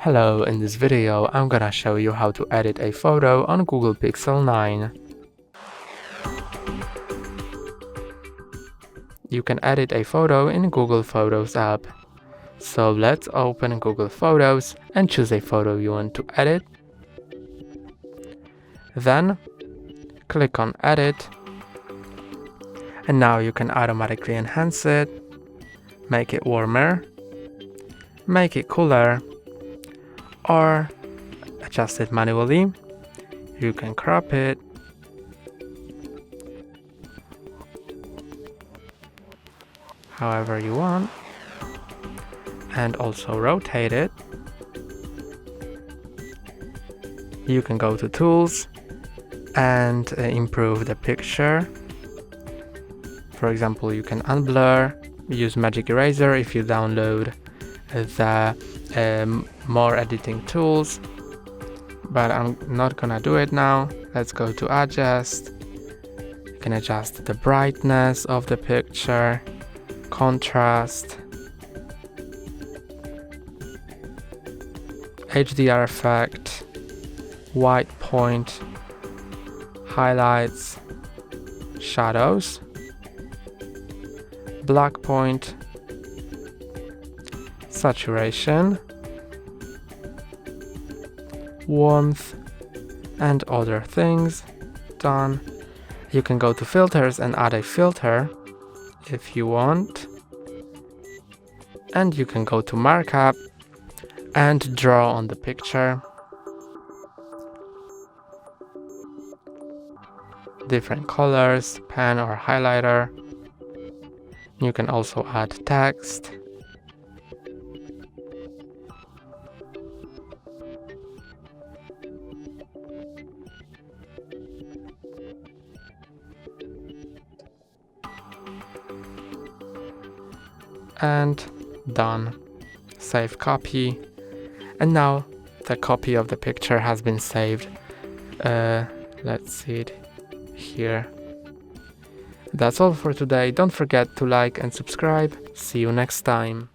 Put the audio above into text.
Hello, in this video I'm gonna show you how to edit a photo on Google Pixel 9. You can edit a photo in Google Photos app. So let's open Google Photos and choose a photo you want to edit. Then click on Edit. And now you can automatically enhance it, make it warmer, make it cooler, or adjust it manually. You can crop it, however you want, and also rotate it. You can go to Tools and improve the picture. For example, you can unblur, use Magic Eraser if you download the more editing tools, but I'm not gonna do it now. Let's go to Adjust. You can adjust the brightness of the picture, contrast, HDR effect, white point, highlights, shadows, black point, saturation, warmth, and other things. Done. You can go to filters and add a filter if you want. And you can go to markup and draw on the picture. Different colors, pen or highlighter. You can also add text. And done. Save copy. And now the copy of the picture has been saved. Let's see it here. That's all for today. Don't forget to like and subscribe. See you next time.